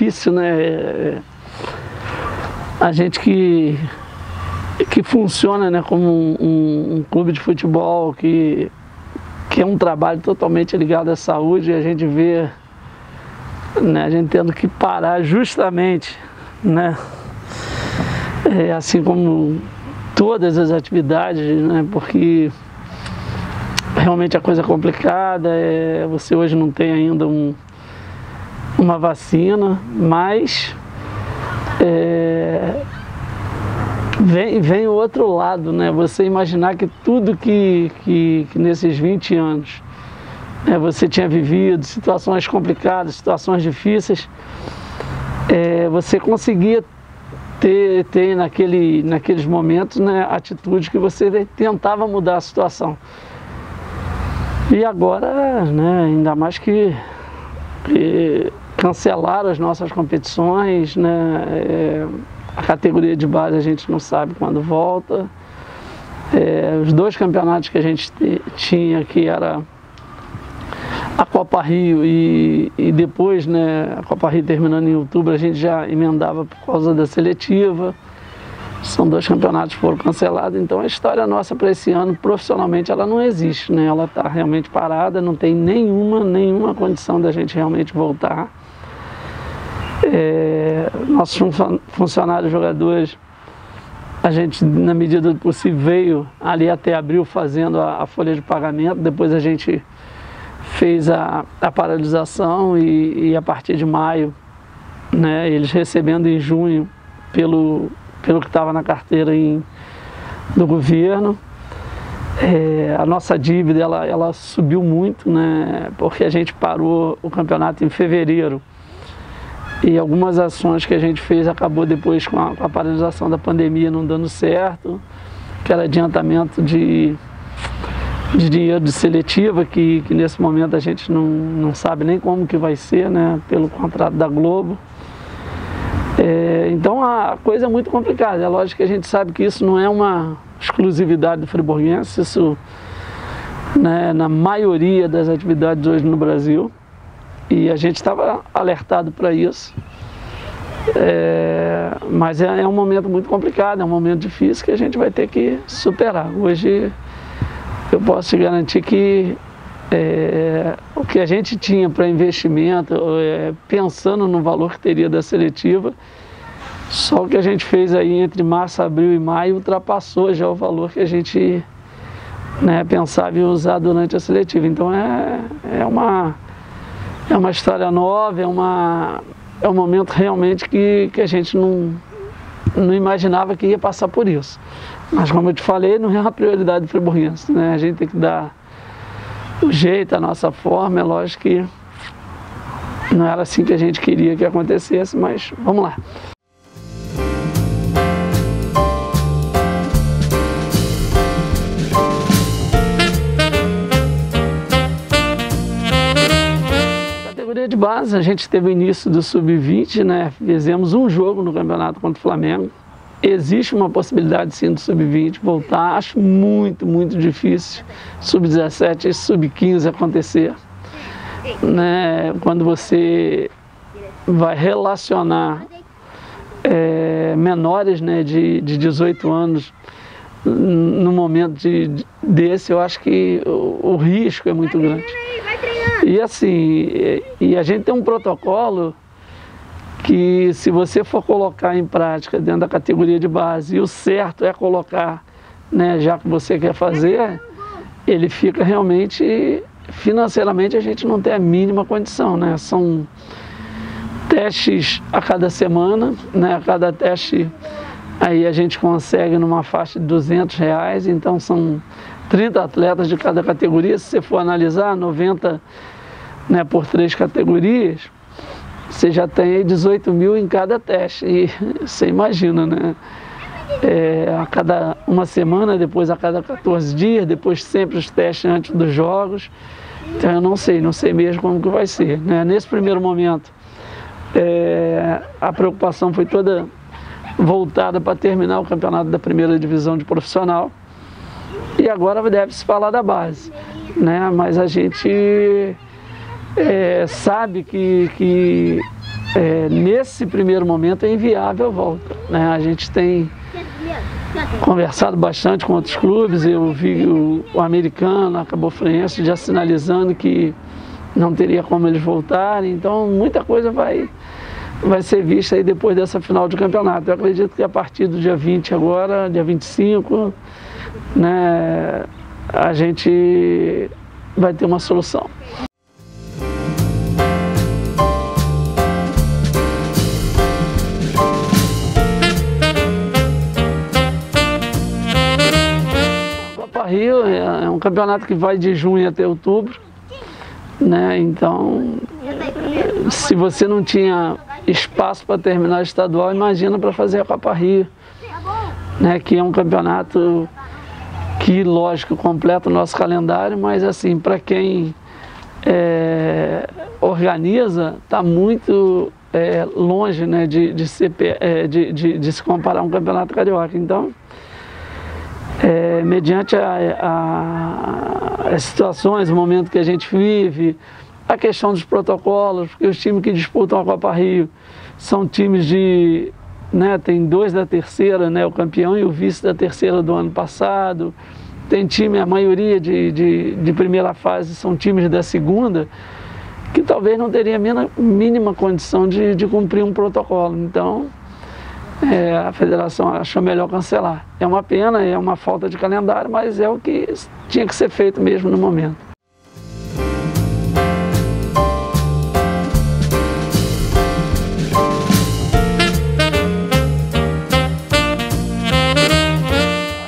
difícil, né? A gente que funciona, né, como um clube de futebol, que é um trabalho totalmente ligado à saúde, e a gente vê, né, a gente tendo que parar justamente, né, assim como todas as atividades, né, porque realmente a coisa é complicada, você hoje não tem ainda uma vacina, mas vem o outro lado, né? Você imaginar que tudo que nesses 20 anos, né, você tinha vivido, situações complicadas, situações difíceis, você conseguia ter naqueles momentos, né, atitude que você tentava mudar a situação. E agora, né, ainda mais que cancelaram as nossas competições, né, a categoria de base a gente não sabe quando volta. Os 2 campeonatos que a gente tinha, que era a Copa Rio e depois, né, a Copa Rio terminando em outubro, a gente já emendava por causa da seletiva. São 2 campeonatos que foram cancelados, então a história nossa para esse ano, profissionalmente, ela não existe, né? Ela está realmente parada, não tem nenhuma condição da gente realmente voltar. Nossos funcionários, jogadores, a gente, na medida do possível, veio ali até abril fazendo a folha de pagamento, depois a gente fez a paralisação e a partir de maio, né, eles recebendo em junho pelo que estava na carteira do governo. A nossa dívida ela subiu muito, né, porque a gente parou o campeonato em fevereiro e algumas ações que a gente fez acabou depois com a paralisação da pandemia não dando certo, que era adiantamento de dinheiro de seletiva, que nesse momento a gente não sabe nem como que vai ser, né, pelo contrato da Globo. Então a coisa é muito complicada. É lógico que a gente sabe que isso não é uma exclusividade do friburguense, isso, né, na maioria das atividades hoje no Brasil, e a gente estava alertado para isso. Mas é um momento muito complicado, é um momento difícil que a gente vai ter que superar. Hoje eu posso te garantir que o que a gente tinha para investimento, pensando no valor que teria da seletiva, só o que a gente fez aí entre março, abril e maio ultrapassou já o valor que a gente, né, pensava em usar durante a seletiva. Então é uma história nova, é um momento realmente que a gente não imaginava que ia passar por isso. Mas como eu te falei, não é uma prioridade do friburguense, né? A gente tem que dar o jeito, a nossa forma. É lógico que não era assim que a gente queria que acontecesse, mas vamos lá. Categoria de base, a gente teve o início do Sub-20, né? Fizemos um jogo no campeonato contra o Flamengo. Existe uma possibilidade, sim, do Sub-20 voltar. Acho muito difícil Sub-17 e Sub-15 acontecer, né? Quando você vai relacionar menores, né, de 18 anos no momento desse, eu acho que o risco é muito grande. E assim, a gente tem um protocolo que, se você for colocar em prática dentro da categoria de base, e o certo é colocar, né, já que você quer fazer, ele fica realmente, financeiramente a gente não tem a mínima condição, né? São testes a cada semana, né? A cada teste aí a gente consegue numa faixa de R$200, então são 30 atletas de cada categoria. Se você for analisar, 90, né, por 3 categorias, você já tem aí 18 mil em cada teste, e você imagina, né? A cada uma semana, depois a cada 14 dias, depois sempre os testes antes dos jogos. Então eu não sei mesmo como que vai ser, né? Nesse primeiro momento, a preocupação foi toda voltada para terminar o campeonato da primeira divisão de profissional, e agora deve-se falar da base, né? Mas a gente sabe que nesse primeiro momento é inviável a volta, né? A gente tem conversado bastante com outros clubes. Eu vi o Americano, a Cabo Friense já sinalizando que não teria como eles voltarem, então muita coisa vai ser vista aí depois dessa final de campeonato. Eu acredito que a partir do dia 20 agora, dia 25, né, a gente vai ter uma solução. A Copa Rio é um campeonato que vai de junho até outubro, né? Então, se você não tinha espaço para terminar o estadual, imagina para fazer a Copa Rio, né? Que é um campeonato que, lógico, completa o nosso calendário, mas assim, para quem organiza, está muito longe, né, de se comparar a um campeonato carioca. Então, mediante as situações, o momento que a gente vive, a questão dos protocolos, porque os times que disputam a Copa Rio são times de, né, tem 2 da terceira, né, o campeão e o vice da terceira do ano passado, tem time, a maioria de primeira fase são times da segunda, que talvez não teria a mínima condição de cumprir um protocolo. Então, a federação achou melhor cancelar. É uma pena, é uma falta de calendário, mas é o que tinha que ser feito mesmo no momento.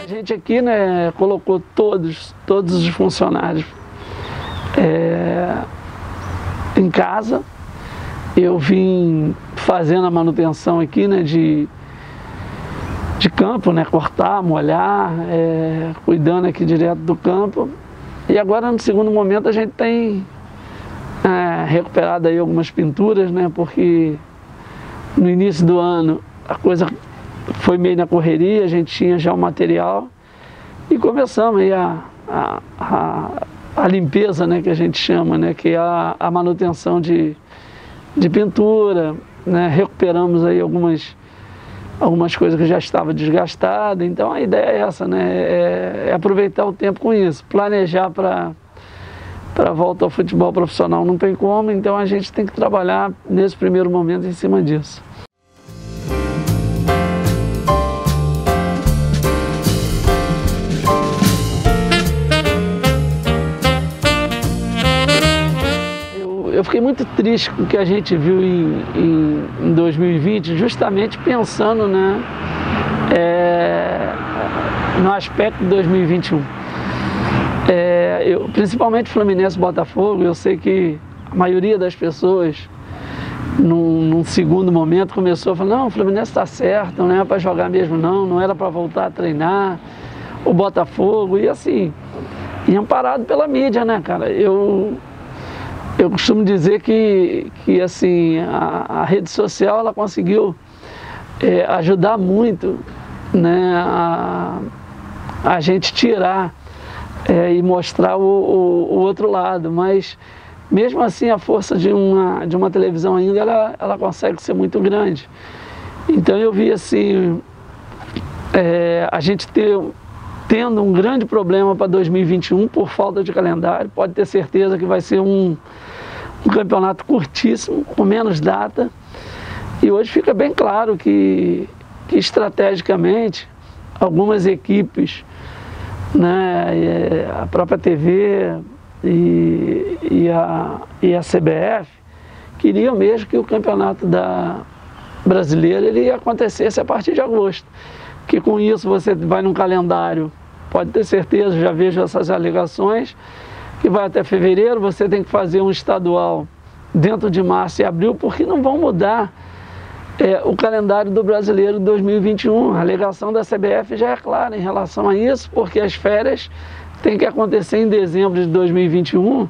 A gente aqui, né, colocou todos os funcionários em casa. Eu vim fazendo a manutenção aqui, né, de campo, né, cortar, molhar, cuidando aqui direto do campo. E agora, no segundo momento, a gente tem recuperado aí algumas pinturas, né, porque no início do ano a coisa foi meio na correria, a gente tinha já o material e começamos aí a limpeza, né, que a gente chama, né, que é a manutenção de pintura, né, recuperamos aí algumas coisas que já estavam desgastadas. Então a ideia é essa, né, é aproveitar o tempo com isso, planejar para a volta ao futebol profissional não tem como, então a gente tem que trabalhar nesse primeiro momento em cima disso. Eu fiquei muito triste com o que a gente viu em 2020, justamente pensando, né, no aspecto de 2021. Principalmente Fluminense e Botafogo, eu sei que a maioria das pessoas, num segundo momento, começou a falar: não, o Fluminense está certo, não é para jogar mesmo não era para voltar a treinar. O Botafogo, e assim, e amparado pela mídia, né, cara? Eu costumo dizer que assim, a rede social, ela conseguiu ajudar muito, né, a gente tirar e mostrar o outro lado, mas mesmo assim a força de uma televisão ainda, ela consegue ser muito grande. Então eu vi assim, a gente tendo um grande problema para 2021 por falta de calendário. Pode ter certeza que vai ser um campeonato curtíssimo, com menos data, e hoje fica bem claro que estrategicamente algumas equipes, né, a própria TV e a CBF queriam mesmo que o campeonato brasileiro ele acontecesse a partir de agosto, que com isso você vai num calendário, pode ter certeza, já vejo essas alegações, que vai até fevereiro, você tem que fazer um estadual dentro de março e abril, porque não vão mudar o calendário do brasileiro de 2021. A alegação da CBF já é clara em relação a isso, porque as férias têm que acontecer em dezembro de 2021,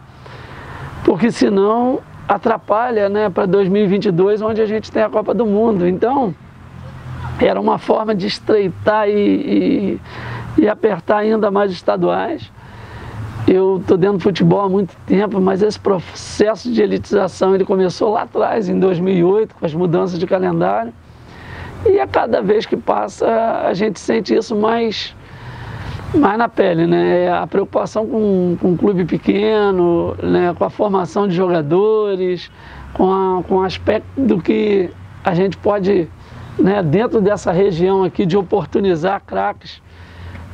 porque senão atrapalha, né, para 2022, onde a gente tem a Copa do Mundo. Então, era uma forma de estreitar e apertar ainda mais estaduais. Eu estou dentro do futebol há muito tempo, mas esse processo de elitização ele começou lá atrás, em 2008, com as mudanças de calendário. E a cada vez que passa, a gente sente isso mais na pele, né? A preocupação com um clube pequeno, né? Com a formação de jogadores, com o aspecto do que a gente pode, né? Dentro dessa região aqui, de oportunizar craques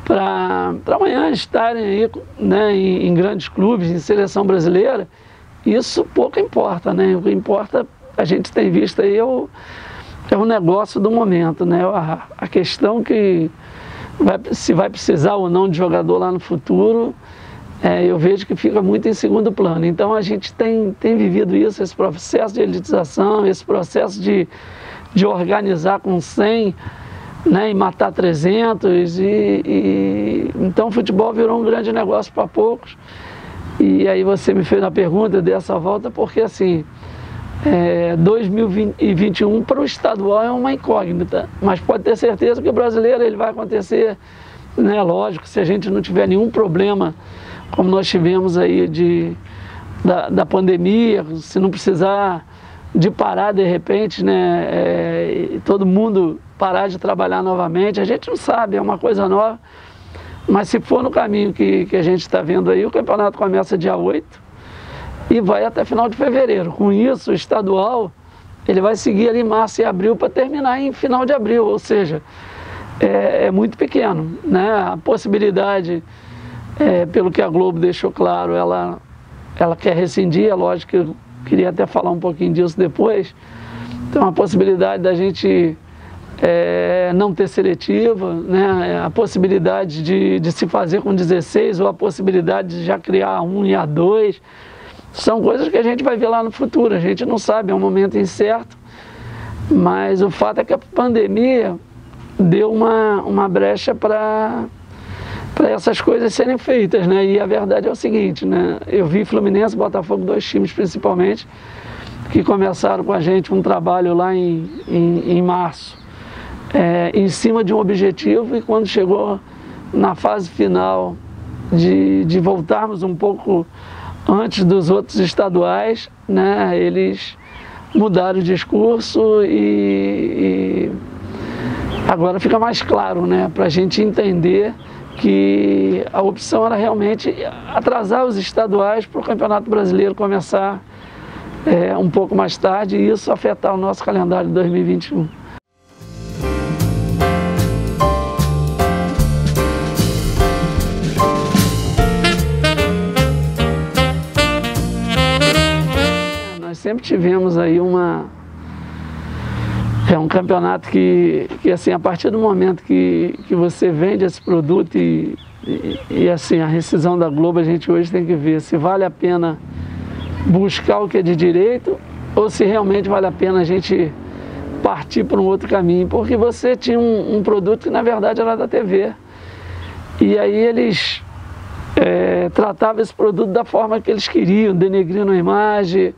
para amanhã estarem aí, né? Em grandes clubes, em seleção brasileira. Isso pouco importa, né? O que importa, a gente tem visto aí, é o negócio do momento, né? A questão que se vai precisar ou não de jogador lá no futuro, eu vejo que fica muito em segundo plano. Então a gente tem vivido isso, esse processo de elitização, esse processo de organizar com 100, né, e matar 300, então o futebol virou um grande negócio para poucos. E aí você me fez uma pergunta, eu dei essa volta, porque assim, 2021 para o estadual é uma incógnita, mas pode ter certeza que o brasileiro ele vai acontecer, né? Lógico, se a gente não tiver nenhum problema, como nós tivemos aí da pandemia, se não precisar de parar de repente, né? Todo mundo parar de trabalhar novamente, a gente não sabe, é uma coisa nova, mas se for no caminho que a gente está vendo aí, o campeonato começa dia 8, e vai até final de fevereiro. Com isso, o estadual ele vai seguir ali em março e abril para terminar em final de abril, ou seja, é muito pequeno, né? A possibilidade, pelo que a Globo deixou claro, ela quer rescindir, é lógico que eu queria até falar um pouquinho disso depois. Então a possibilidade da gente não ter seletiva, né? A possibilidade de se fazer com 16, ou a possibilidade de já criar a 1 e a 2, são coisas que a gente vai ver lá no futuro, a gente não sabe, é um momento incerto, mas o fato é que a pandemia deu uma brecha para essas coisas serem feitas, né? E a verdade é o seguinte, né? Eu vi Fluminense, Botafogo, 2 times principalmente, que começaram com a gente um trabalho lá em março, em cima de um objetivo, e quando chegou na fase final de voltarmos um pouco antes dos outros estaduais, né, eles mudaram o discurso e agora fica mais claro, né, para a gente entender que a opção era realmente atrasar os estaduais para o Campeonato Brasileiro começar um pouco mais tarde, e isso afetar o nosso calendário de 2021. Sempre tivemos aí um campeonato que assim, a partir do momento que você vende esse produto e assim, a rescisão da Globo, a gente hoje tem que ver se vale a pena buscar o que é de direito, ou se realmente vale a pena a gente partir para um outro caminho, porque você tinha um produto que na verdade era da TV, e aí eles tratavam esse produto da forma que eles queriam, denegrindo a imagem,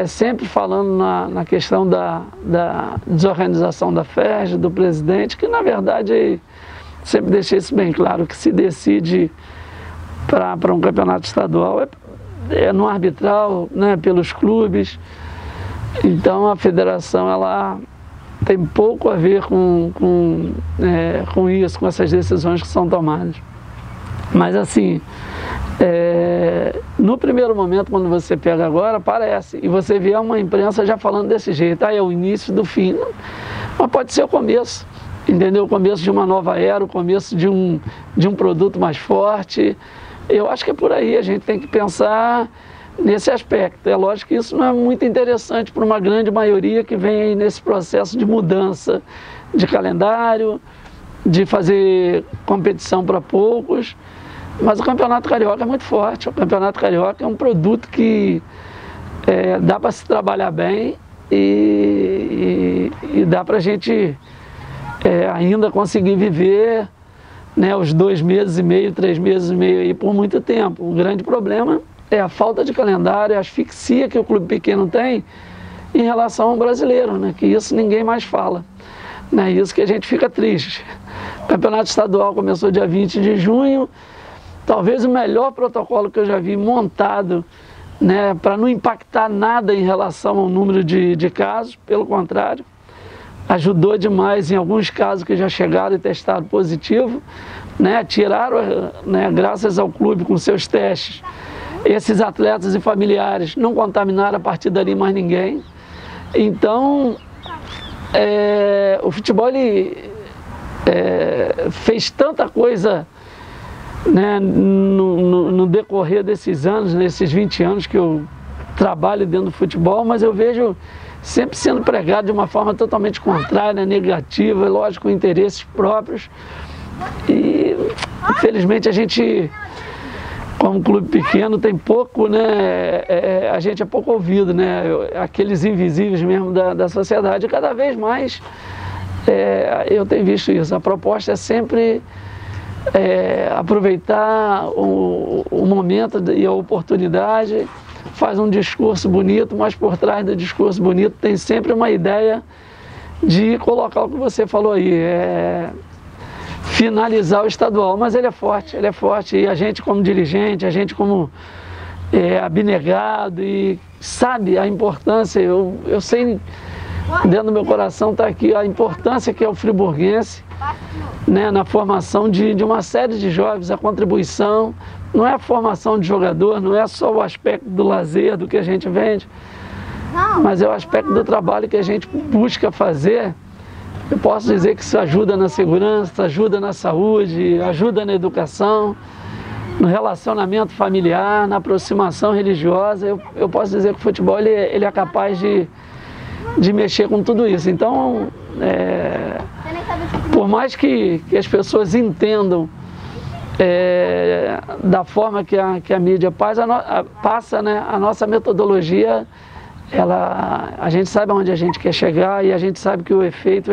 sempre falando na questão da desorganização da FERJ, do presidente, que na verdade sempre deixei isso bem claro, que se decide para um campeonato estadual no arbitral, né, pelos clubes. Então a federação ela tem pouco a ver com isso, com essas decisões que são tomadas. Mas assim, no primeiro momento, quando você pega agora, parece, e você vê uma imprensa já falando desse jeito, é o início do fim, mas pode ser o começo, entendeu? O começo de uma nova era, o começo de um produto mais forte. Eu acho que é por aí, a gente tem que pensar nesse aspecto. É lógico que isso não é muito interessante para uma grande maioria que vem aí nesse processo de mudança de calendário, de fazer competição para poucos. Mas o Campeonato Carioca é muito forte. O Campeonato Carioca é um produto que dá para se trabalhar bem e dá para a gente ainda conseguir viver, né, os 2 meses e meio, 3 meses e meio aí por muito tempo. O grande problema é a falta de calendário, a asfixia que o clube pequeno tem em relação ao brasileiro, né, que isso ninguém mais fala. Isso que a gente fica triste. O Campeonato Estadual começou dia 20 de junho, talvez o melhor protocolo que eu já vi montado, né, para não impactar nada em relação ao número de casos, pelo contrário, ajudou demais em alguns casos que já chegaram e testaram positivo, né, tiraram, né, graças ao clube com seus testes, esses atletas e familiares não contaminaram a partir dali mais ninguém. Então, o futebol ele, fez tanta coisa, né, no decorrer desses anos, nesses 20 anos que eu trabalho dentro do futebol, mas eu vejo sempre sendo pregado de uma forma totalmente contrária, negativa, lógico, com interesses próprios. E, infelizmente, a gente, como clube pequeno, tem pouco, né, a gente é pouco ouvido, né, aqueles invisíveis mesmo da sociedade. E cada vez mais eu tenho visto isso. A proposta é sempre aproveitar o momento e a oportunidade, faz um discurso bonito, mas por trás do discurso bonito tem sempre uma ideia de colocar o que você falou aí, finalizar o estadual, mas ele é forte, e a gente como dirigente, a gente como abnegado e sabe a importância, eu sei, dentro do meu coração está aqui a importância que é o friburguense, né, na formação de uma série de jovens, a contribuição, não é a formação de jogador, não é só o aspecto do lazer, do que a gente vende, mas é o aspecto do trabalho que a gente busca fazer. Eu posso dizer que isso ajuda na segurança, ajuda na saúde, ajuda na educação, no relacionamento familiar, na aproximação religiosa. Eu posso dizer que o futebol ele é capaz de mexer com tudo isso. Então, por mais que as pessoas entendam da forma que a mídia passa, né, a nossa metodologia, a gente sabe aonde a gente quer chegar e a gente sabe que o efeito,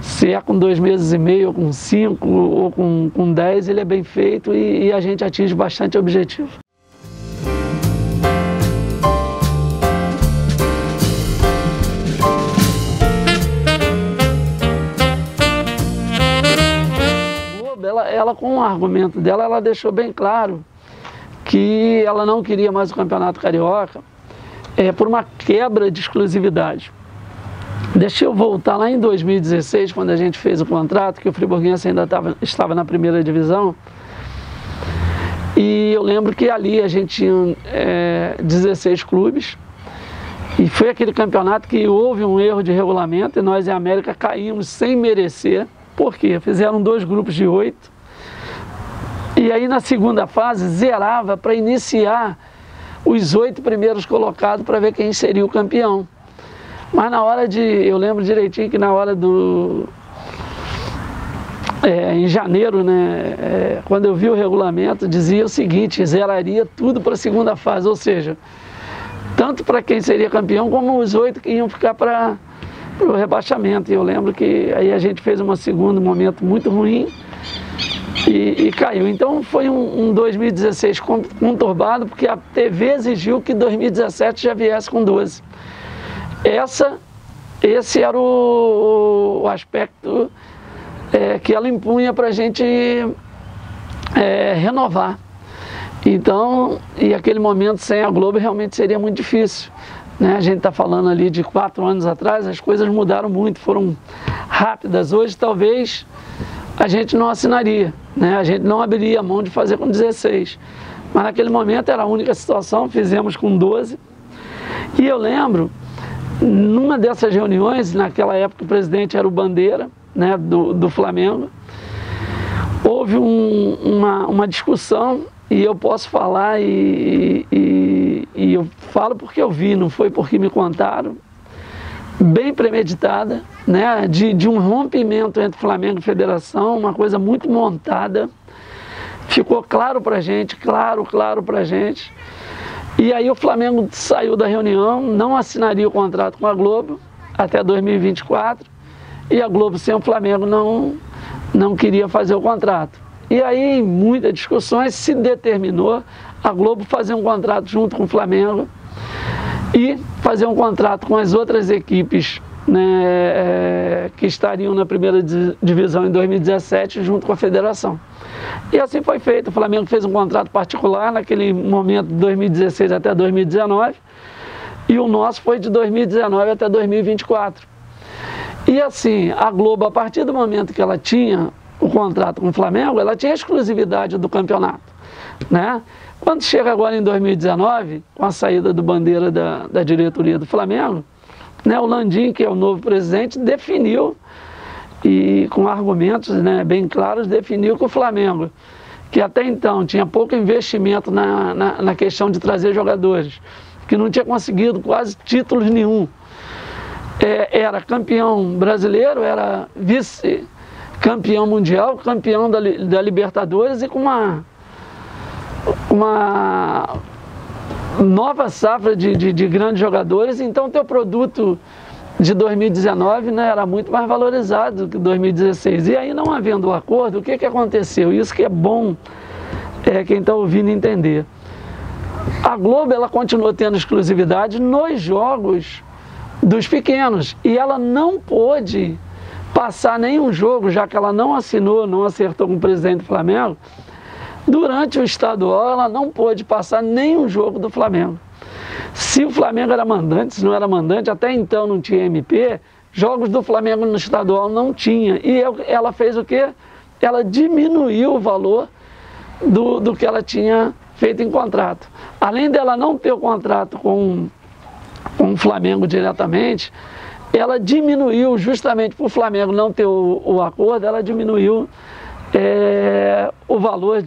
se é com 2 meses e meio, ou com 5, ou com 10, ele é bem feito e a gente atinge bastante objetivo. Ela com o argumento dela, ela deixou bem claro que ela não queria mais o Campeonato Carioca por uma quebra de exclusividade. Deixa eu voltar lá em 2016, quando a gente fez o contrato, que o Friburguense ainda estava na primeira divisão, e eu lembro que ali a gente tinha 16 clubes, e foi aquele campeonato que houve um erro de regulamento, e nós em América caímos sem merecer. Por quê? Fizeram 2 grupos de 8, e aí na segunda fase zerava para iniciar os 8 primeiros colocados para ver quem seria o campeão. Mas na hora eu lembro direitinho que na hora em janeiro, né, quando eu vi o regulamento, dizia o seguinte: zeraria tudo para a segunda fase, ou seja, tanto para quem seria campeão, como os 8 que iam ficar para o rebaixamento. E eu lembro que aí a gente fez um segundo momento muito ruim e caiu. Então foi um 2016 conturbado, porque a TV exigiu que 2017 já viesse com 12. Esse era o aspecto que ela impunha para a gente renovar. Então, e aquele momento sem a Globo realmente seria muito difícil, né? A gente está falando ali de 4 anos atrás, as coisas mudaram muito, foram rápidas. Hoje talvez a gente não assinaria, né? A gente não abriria a mão de fazer com 16. Mas naquele momento era a única situação, fizemos com 12. E eu lembro, numa dessas reuniões, naquela época o presidente era o Bandeira, né, do Flamengo, houve uma discussão, e eu posso falar, e eu falo porque eu vi, não foi porque me contaram, bem premeditada, né, de um rompimento entre Flamengo e Federação, uma coisa muito montada. Ficou claro pra gente, claro pra gente. E aí o Flamengo saiu da reunião, não assinaria o contrato com a Globo até 2024, e a Globo sem o Flamengo não queria fazer o contrato. E aí, em muitas discussões, se determinou a Globo fazer um contrato junto com o Flamengo e fazer um contrato com as outras equipes, né, que estariam na primeira divisão em 2017 junto com a Federação. E assim foi feito. O Flamengo fez um contrato particular naquele momento de 2016 até 2019, e o nosso foi de 2019 até 2024. E assim, a Globo, a partir do momento que ela tinha o contrato com o Flamengo, ela tinha a exclusividade do campeonato, né? Quando chega agora em 2019, com a saída do Bandeira da diretoria do Flamengo, né, o Landim, que é o novo presidente, definiu, e com argumentos, né, bem claros, definiu que o Flamengo, que até então tinha pouco investimento na questão de trazer jogadores, que não tinha conseguido quase títulos nenhum, era campeão brasileiro, era vice-campeão mundial, campeão da Libertadores, e com uma nova safra de grandes jogadores. Então teu produto de 2019, né, era muito mais valorizado que 2016. E aí, não havendo o acordo, o que aconteceu? Isso que é bom quem está ouvindo entender. A Globo, ela continuou tendo exclusividade nos jogos dos pequenos, e ela não pôde passar nenhum jogo, já que ela não assinou, não acertou com o presidente do Flamengo. Durante o estadual, ela não pôde passar nenhum jogo do Flamengo. Se o Flamengo era mandante, se não era mandante, até então não tinha MP, jogos do Flamengo no estadual não tinha. E ela fez o quê? Ela diminuiu o valor do que ela tinha feito em contrato. Além dela não ter o contrato com o Flamengo diretamente, ela diminuiu, justamente por o Flamengo não ter o acordo, ela diminuiu o valor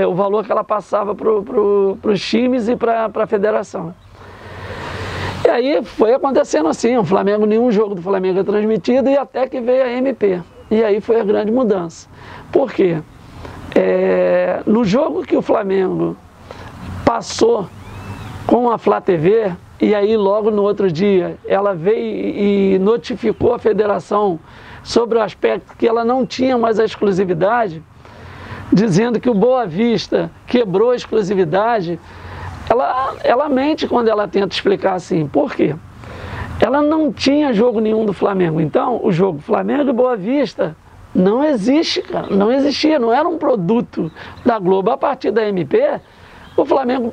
o valor que ela passava para os times e para a federação. E aí foi acontecendo assim, nenhum jogo do Flamengo é transmitido, e até que veio a MP. E aí foi a grande mudança. Por quê? No jogo que o Flamengo passou com a Flá TV, e aí logo no outro dia ela veio e notificou a federação sobre o aspecto que ela não tinha mais a exclusividade, dizendo que o Boa Vista quebrou a exclusividade. Ela mente quando ela tenta explicar assim. Por quê? Ela não tinha jogo nenhum do Flamengo. Então, o jogo Flamengo e Boa Vista não existe, cara. Não existia, não era um produto da Globo. A partir da MP, o Flamengo,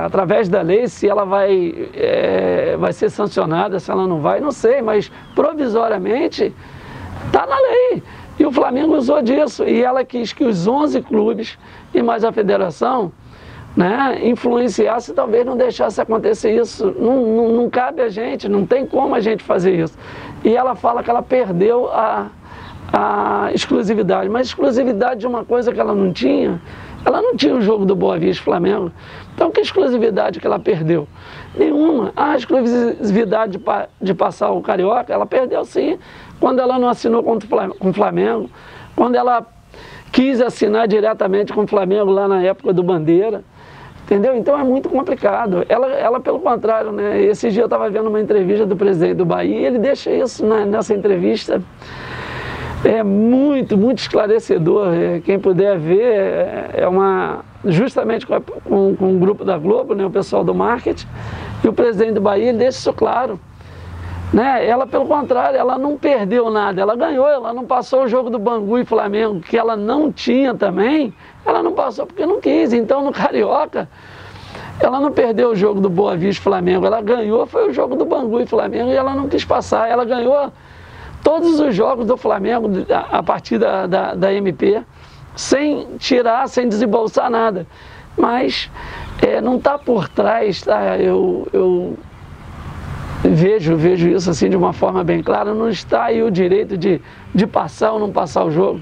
através da lei, se ela vai ser sancionada, se ela não vai, não sei, mas provisoriamente está na lei. E o Flamengo usou disso, e ela quis que os 11 clubes e mais a federação, né, influenciasse, talvez não deixasse acontecer isso. Não cabe a gente, não tem como a gente fazer isso. E ela fala que ela perdeu a exclusividade, mas exclusividade de uma coisa que ela não tinha o jogo do Boa Vista Flamengo. Então, que exclusividade que ela perdeu? Nenhuma. A exclusividade de passar o Carioca, ela perdeu sim, quando ela não assinou com o Flamengo, quando ela quis assinar diretamente com o Flamengo lá na época do Bandeira, entendeu? Então é muito complicado. Ela pelo contrário, né? Esse dia eu estava vendo uma entrevista do presidente do Bahia, e ele deixa isso nessa entrevista. É muito, muito esclarecedor. Quem puder ver, justamente com o grupo da Globo, né, o pessoal do marketing, e o presidente do Bahia, ele deixa isso claro. Né? Ela, pelo contrário, ela não perdeu nada, ela ganhou, ela não passou o jogo do Bangu e Flamengo, que ela não tinha também, ela não passou porque não quis. Então, no Carioca, ela não perdeu o jogo do Boa Vista Flamengo, ela ganhou, foi o jogo do Bangu e Flamengo, e ela não quis passar, ela ganhou todos os jogos do Flamengo a partir da MP, sem tirar, sem desembolsar nada. Mas não está por trás, tá? Eu vejo isso assim de uma forma bem clara, não está aí o direito de passar ou não passar o jogo.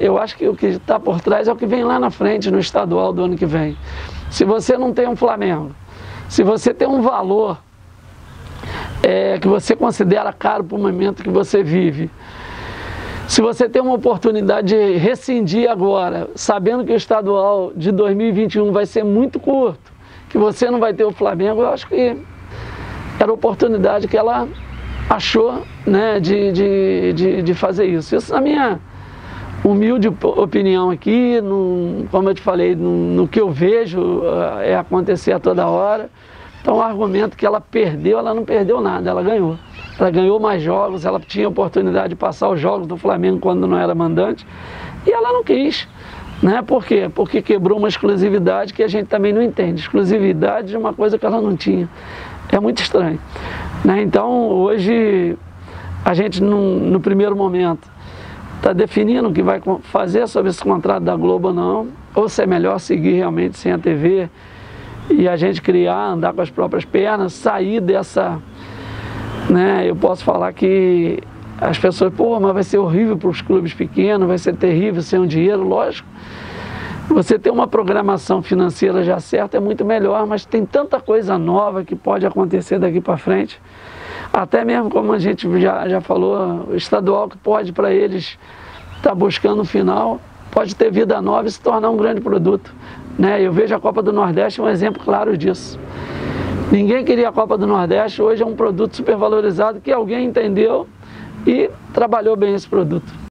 Eu acho que o que está por trás é o que vem lá na frente, no estadual do ano que vem. Se você não tem um Flamengo, se você tem um valor que você considera caro para o momento que você vive, se você tem uma oportunidade de rescindir agora, sabendo que o estadual de 2021 vai ser muito curto, que você não vai ter o Flamengo, eu acho que era a oportunidade que ela achou, né, de fazer isso. Isso, na minha humilde opinião aqui, como eu te falei, no que eu vejo acontecer a toda hora. Então o argumento que ela perdeu, ela não perdeu nada, ela ganhou. Ela ganhou mais jogos, ela tinha oportunidade de passar os jogos do Flamengo quando não era mandante, e ela não quis. Né? Por quê? Porque quebrou uma exclusividade que a gente também não entende. Exclusividade de uma coisa que ela não tinha. É muito estranho. Né? Então hoje a gente no primeiro momento está definindo o que vai fazer sobre esse contrato da Globo ou não, ou se é melhor seguir realmente sem a TV e a gente criar, andar com as próprias pernas, sair dessa... Né? Eu posso falar que as pessoas, pô, mas vai ser horrível para os clubes pequenos, vai ser terrível sem um dinheiro, lógico. Você ter uma programação financeira já certa é muito melhor, mas tem tanta coisa nova que pode acontecer daqui para frente. Até mesmo como a gente já falou, o estadual que pode para eles estar buscando o final, pode ter vida nova e se tornar um grande produto. Né? Eu vejo a Copa do Nordeste um exemplo claro disso. Ninguém queria a Copa do Nordeste, hoje é um produto super valorizado que alguém entendeu e trabalhou bem esse produto.